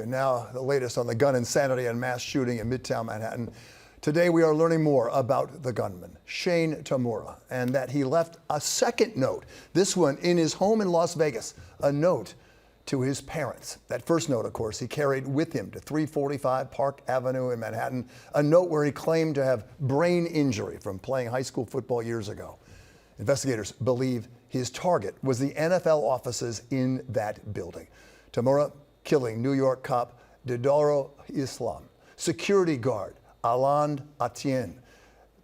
And now the latest on the gun insanity and mass shooting in Midtown Manhattan. Today we are learning more about the gunman, Shane Tamura, and that he left a second note, this one in his home in Las Vegas, a note to his parents. That first note, of course, he carried with him to 345 Park Avenue in Manhattan, a note where he claimed to have brain injury from playing high school football years ago. Investigators believe his target was the NFL offices in that building. Tamura killing New York cop Didaro Islam, security guard Alan Etienne,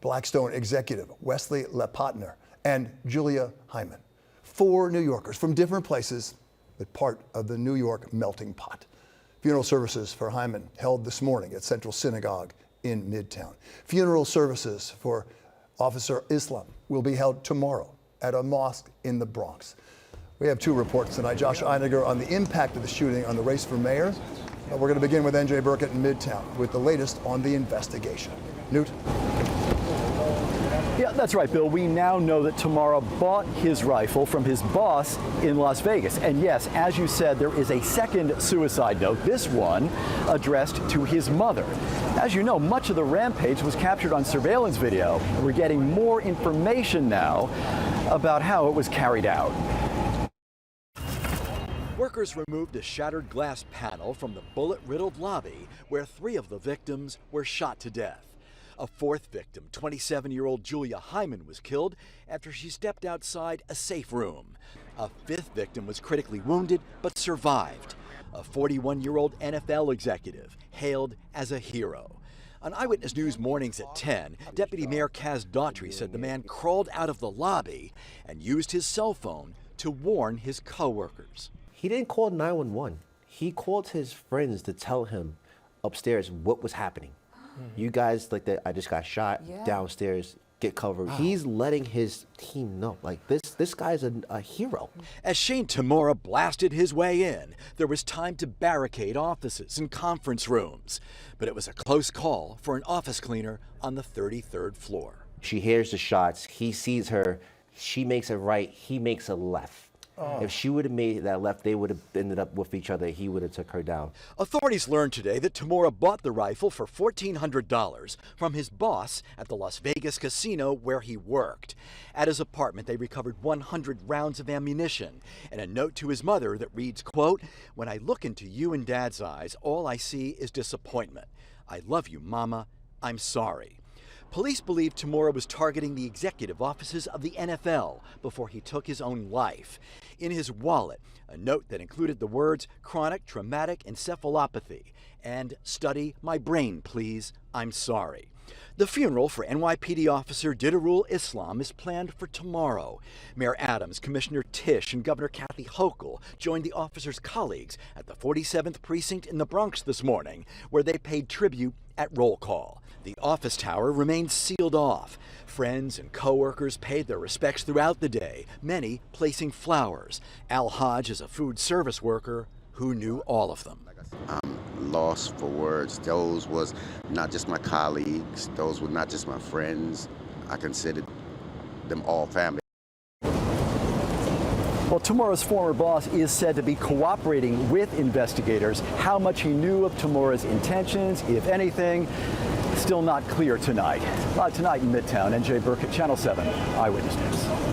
Blackstone executive Wesley Lepotner, and Julia Hyman. 4 New Yorkers from different places, but part of the New York melting pot. Funeral services for Hyman held this morning at Central Synagogue in Midtown. Funeral services for Officer Islam will be held tomorrow at a mosque in the Bronx. We have 2 reports tonight. Josh Einiger on the impact of the shooting on the race for mayor. We're going to begin with NJ Burkett in Midtown with the latest on the investigation. Newt? Yeah, that's right, Bill. We now know that Tamura bought his rifle from his boss in Las Vegas. And yes, as you said, there is a second suicide note, this one addressed to his mother. As you know, much of the rampage was captured on surveillance video. We're getting more information now about how it was carried out. Workers removed a shattered glass panel from the bullet-riddled lobby where 3 of the victims were shot to death. A 4th victim, 27-year-old Julia Hyman, was killed after she stepped outside a safe room. A 5th victim was critically wounded but survived. A 41-year-old NFL executive hailed as a hero. On Eyewitness News mornings at 10, Deputy Mayor Kaz Daughtry said the man crawled out of the lobby and used his cell phone to warn his co-workers. He didn't call 911. He called his friends to tell him upstairs what was happening. You guys, like that, I just got shot downstairs, get covered. He's letting his team know. Like, this guy's a hero. As Shane Tamura blasted his way in, there was time to barricade offices and conference rooms. But it was a close call for an office cleaner on the 33rd floor. She hears the shots. He sees her. She makes a right. He makes a left. If she would have made that left, they would have ended up with each other. He would have took her down. Authorities learned today that Tamura bought the rifle for $1,400 from his boss at the Las Vegas casino where he worked. At his apartment, they recovered 100 rounds of ammunition and a note to his mother that reads, quote, "When I look into you and Dad's eyes, all I see is disappointment. I love you, Mama. I'm sorry." Police believe Tamura was targeting the executive offices of the NFL before he took his own life. In his wallet, a note that included the words chronic traumatic encephalopathy and study my brain, please, I'm sorry. The funeral for NYPD officer Didaro Islam is planned for tomorrow. Mayor Adams, Commissioner Tisch, and Governor Kathy Hochul joined the officer's colleagues at the 47th Precinct in the Bronx this morning, where they paid tribute at roll call. The office tower remained sealed off. Friends and co-workers paid their respects throughout the day, many placing flowers. Al Hodge is a food service worker who knew all of them. I'm lost for words. Those was not just my colleagues. Those were not just my friends. I considered them all family. Well, Tamura's former boss is said to be cooperating with investigators. How much he knew of Tamura's intentions, if anything, still not clear tonight. Live tonight in Midtown, NJ Burkett, Channel 7, Eyewitness News.